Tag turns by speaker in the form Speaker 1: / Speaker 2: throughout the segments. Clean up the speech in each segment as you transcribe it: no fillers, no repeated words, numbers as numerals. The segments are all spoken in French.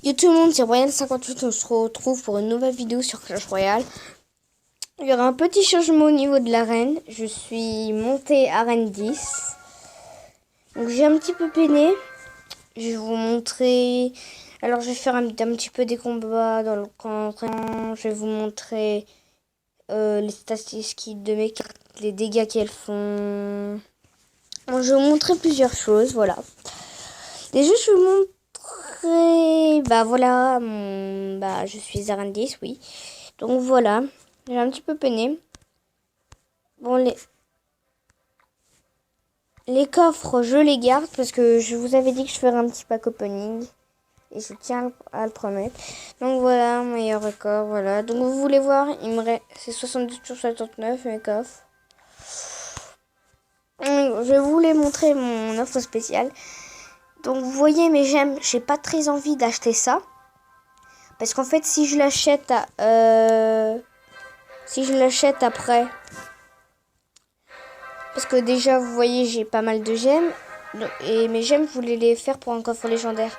Speaker 1: Yo tout le monde, c'est Royal58, on se retrouve pour une nouvelle vidéo sur Clash Royale. Il y aura un petit changement au niveau de l'arène. Je suis montée arène 10. Donc j'ai un petit peu peiné. Je vais vous montrer... Alors je vais faire un petit peu des combats dans le camp. Je vais vous montrer les statistiques de mes cartes, les dégâts qu'elles font. Bon, je vais vous montrer plusieurs choses, voilà. Déjà je vais vous montrer... Bah voilà, je suis arène 10, oui. Donc voilà, j'ai un petit peu peiné. Bon, les coffres, je les garde parce que je vous avais dit que je ferais un petit pack opening. Et je tiens à le promettre. Donc voilà, meilleur record, voilà. Donc vous voulez voir, il me reste... C'est 72 sur 69 mes coffres. Je vais vous les montrer mon offre spéciale. Donc vous voyez mes gemmes, j'ai pas très envie d'acheter ça. Parce qu'en fait, si je l'achète après... Parce que déjà, vous voyez, j'ai pas mal de gemmes. Et mes gemmes, je voulais les faire pour un coffre légendaire.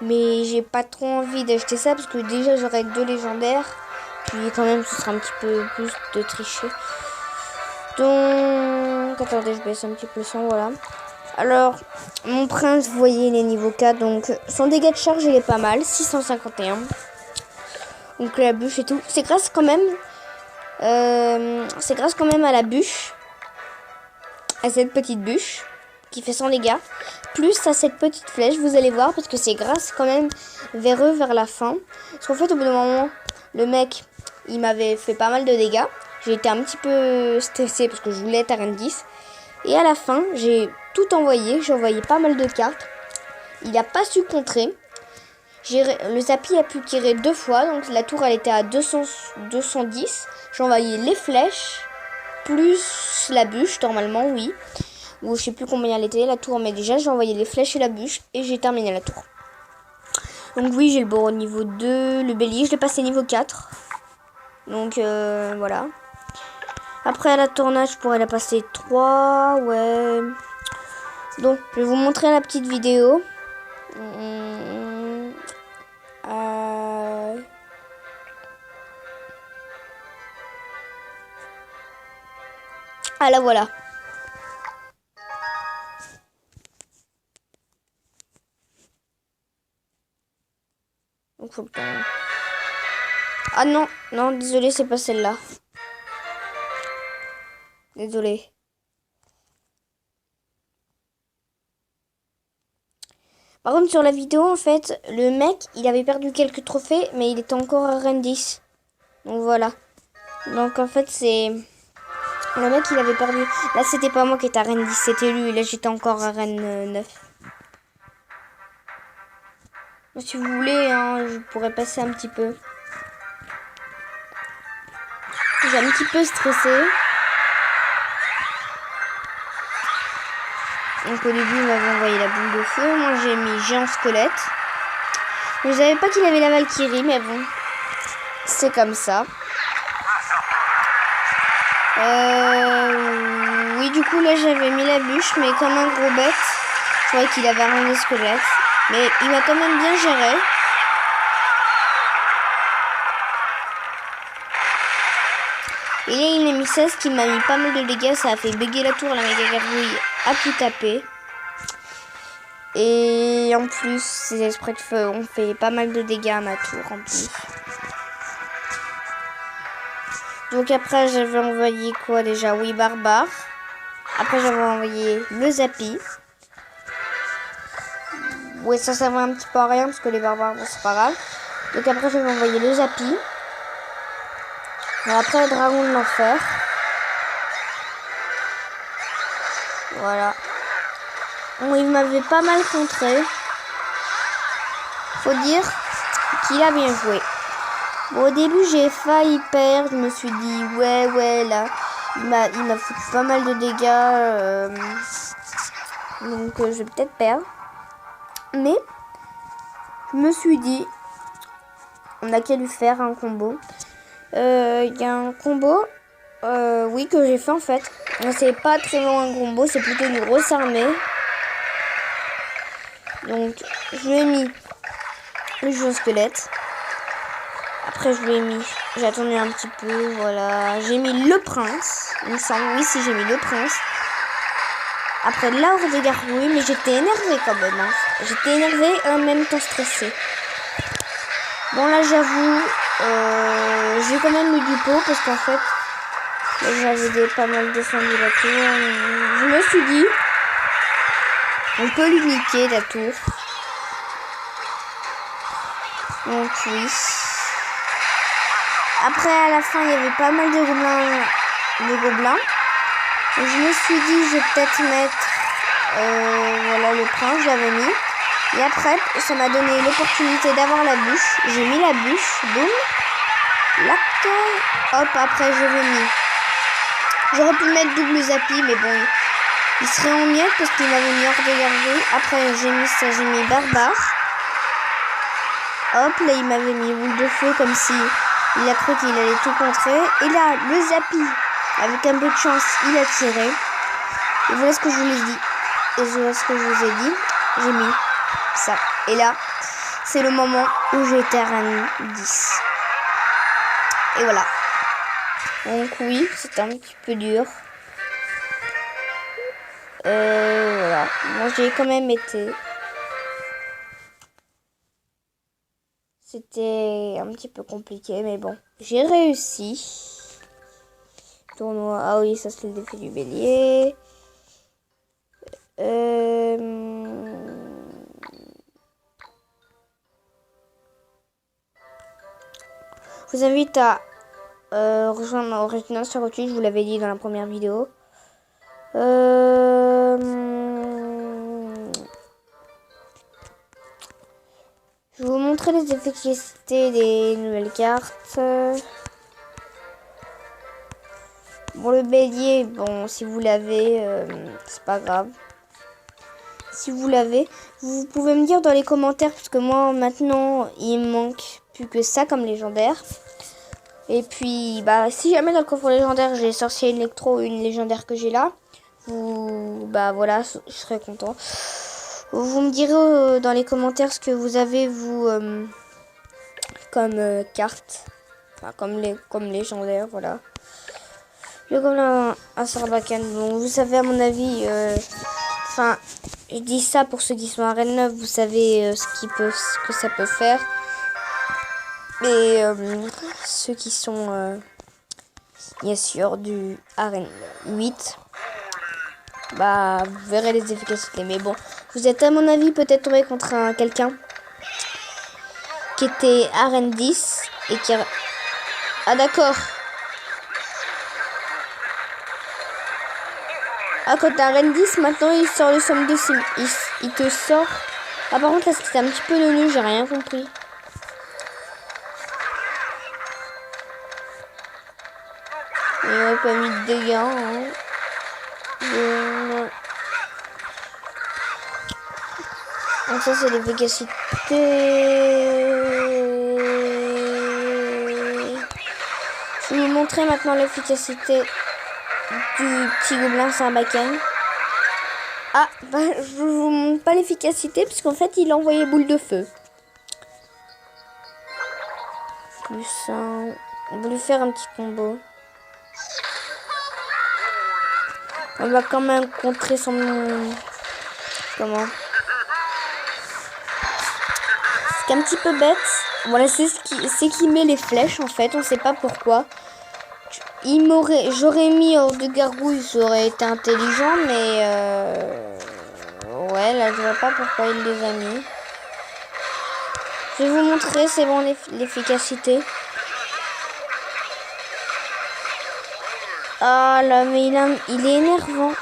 Speaker 1: Mais j'ai pas trop envie d'acheter ça parce que déjà, j'aurai 2 légendaires. Puis quand même, ce sera un petit peu plus de tricher. Donc, attendez, je baisse un petit peu le son, voilà. Alors, mon prince, vous voyez, il est niveau 4. Donc, son dégât de charge, il est pas mal. 651. Donc, la bûche et tout. C'est grâce quand même... c'est grâce quand même à la bûche. À cette petite bûche qui fait 100 dégâts, plus à cette petite flèche, vous allez voir, parce que c'est grâce quand même vers eux, vers la fin. Parce qu'en fait, au bout d'un moment, le mec, il m'avait fait pas mal de dégâts. J'ai été un petit peu stressée parce que je voulais être arène 10. Et à la fin, j'ai tout envoyé, j'ai envoyé pas mal de cartes. Il n'a pas su contrer. Le Zappy a pu tirer 2 fois, donc la tour, elle était à 210. J'ai envoyé les flèches, plus la bûche, normalement, oui. Ou je sais plus combien elle était, la tour, mais déjà, j'ai envoyé les flèches et la bûche, et j'ai terminé la tour. Donc oui, j'ai le bourreau niveau 2, le bélier, je l'ai passé niveau 4. Donc, voilà. Après, à la tournage, je pourrais la passer 3, ouais. Donc, je vais vous montrer la petite vidéo. Ah, là, voilà. Donc, faut le temps. Ah non, non, désolé, c'est pas celle-là. Désolé. Par contre, sur la vidéo, en fait, le mec, il avait perdu quelques trophées, mais il était encore à arène 10. Donc voilà. Donc en fait, c'est... Le mec, il avait perdu... Là, c'était pas moi qui étais à arène 10, c'était lui. Là, j'étais encore à arène 9. Si vous voulez, hein, je pourrais passer un petit peu. J'ai un petit peu stressé. Donc au début, il m'avait envoyé la boule de feu. Moi, j'ai mis géant squelette. Mais je savais pas qu'il avait la Valkyrie, mais bon. C'est comme ça. Oui, du coup, là, j'avais mis la bûche, mais comme un gros bête. Je croyais qu'il avait un squelette. Mais il m'a quand même bien géré. Et là, il a mis 16 qui m'a mis pas mal de dégâts. Ça a fait bugger la tour. La méga gargouille a pu taper. Et en plus, ces esprits de feu ont fait pas mal de dégâts à ma tour en plus. Donc après, j'avais envoyé quoi déjà? Oui, barbare. Après, j'avais envoyé le Zappy. Oui, ça servait un petit peu à rien parce que les barbares, bon, c'est pas grave. Donc après, j'avais envoyé le Zappy. Et après, le dragon de l'enfer. Voilà. Bon, il m'avait pas mal contré. Faut dire qu'il a bien joué. Bon, au début, j'ai failli perdre. Je me suis dit, ouais, là, il m'a foutu pas mal de dégâts. Donc, je vais peut-être perdre. Mais, je me suis dit, on a qu'à lui faire un combo. Il y a un combo, oui, que j'ai fait en fait. C'est pas très long un combo, c'est plutôt une grosse armée. Donc, je lui ai mis le jeu squelette. Après, je lui ai mis... J'ai attendu un petit peu, voilà. J'ai mis le prince. Il me semble, oui, si j'ai mis le prince. Après, la horde des gargouilles, mais j'étais énervée quand même. Hein. J'étais énervée et en même temps stressée. Bon, là, j'avoue, j'ai quand même mis du pot parce qu'en fait, j'avais pas mal descendu la tour. Je me suis dit, on peut lui niquer la tour. Donc, oui. Après, à la fin, il y avait pas mal de gobelins. Et je me suis dit, je vais peut-être mettre voilà, le prince, je l'avais mis. Et après, ça m'a donné l'opportunité d'avoir la bûche. J'ai mis la bûche, boum. Lac. Hop, après, je l'ai mis. J'aurais pu mettre double zappy, mais bon, il serait en miettes parce qu'il m'avait mis hors de garder. Après, j'ai mis ça, j'ai mis barbare. Hop, là, il m'avait mis boule de feu comme si il a cru qu'il allait tout contrer. Et là, le zappy, avec un peu de chance, il a tiré. Et voilà ce que je vous ai dit. Et voilà ce que je vous ai dit. J'ai mis ça. Et là, c'est le moment où j'ai été à Arène 10. Et voilà. Donc oui, c'était un petit peu dur. Voilà. Moi, j'ai quand même été. C'était un petit peu compliqué, mais bon. J'ai réussi. Tournoi. Ah oui, ça c'est le défi du bélier. Je vous invite à rejoindre Original sur Twitch, je vous l'avais dit dans la première vidéo. Je vais vous montrer les efficacités des nouvelles cartes. Bon, le bélier, bon, si vous l'avez, c'est pas grave. Si vous l'avez, vous pouvez me dire dans les commentaires, parce que moi, maintenant, il me manque plus que ça comme légendaire. Et puis, bah, si jamais dans le coffre légendaire, j'ai sorcier électro, une légendaire que j'ai là, bah voilà, je serais content. Vous me direz dans les commentaires ce que vous avez, vous, comme carte. Enfin, comme légendaire, voilà. Le gobelin à Sarbacane, bon, vous savez, à mon avis, enfin, je dis ça pour ceux qui sont à Arène 9, vous savez ce que ça peut faire. Et ceux qui sont, bien sûr, du Arène 8, bah, vous verrez les efficacités. Mais bon, vous êtes à mon avis peut-être tombé contre quelqu'un qui était Arène 10 et qui a... Ah d'accord. Ah, quand t'es Arène 10, maintenant il sort le somme de sim. Il te sort... Ah par contre là c'était un petit peu de nul, j'ai rien compris. Il n'a pas mis de dégâts. Hein. Donc ça c'est l'efficacité. Je vais vous montrer maintenant l'efficacité du petit gobelin Sarbacane. Ah, bah, je vous montre pas l'efficacité parce qu'en fait il a envoyé boule de feu. Plus un... On va lui faire un petit combo. On va quand même contrer son... Comment? C'est un petit peu bête. Voilà, c'est qui met les flèches en fait. On sait pas pourquoi. J'aurais mis hors de gargouille, ça aurait été intelligent, mais ouais, là je vois pas pourquoi il les a mis. Je vais vous montrer, c'est bon l'efficacité. Ah là, mais il est énervant.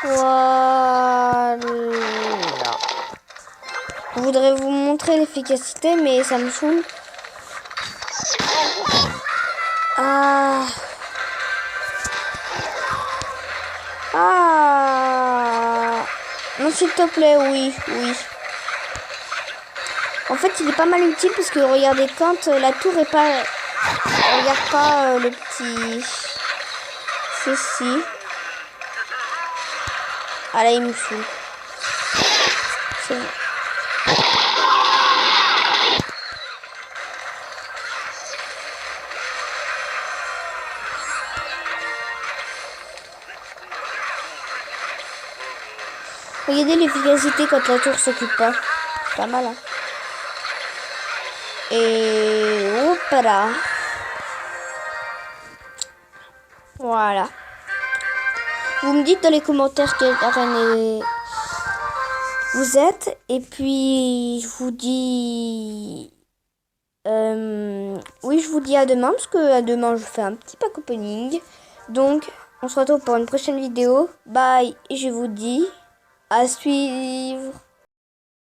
Speaker 1: Voilà. Je voudrais vous montrer l'efficacité, mais ça me saoule. Ah. Ah. Non, s'il te plaît, oui. En fait, il est pas mal utile parce que regardez, quand la tour est pas... regarde pas le petit... ceci. Ah là, il me saoule. C'est bon. Regardez l'efficacité quand la tour s'occupe pas. C'est pas mal, hein. Et hop là. Voilà. Vous me dites dans les commentaires quelle arène vous êtes. Et puis je vous dis... oui, je vous dis à demain, parce que à demain je fais un petit pack opening. Donc on se retrouve pour une prochaine vidéo. Bye, et je vous dis à suivre.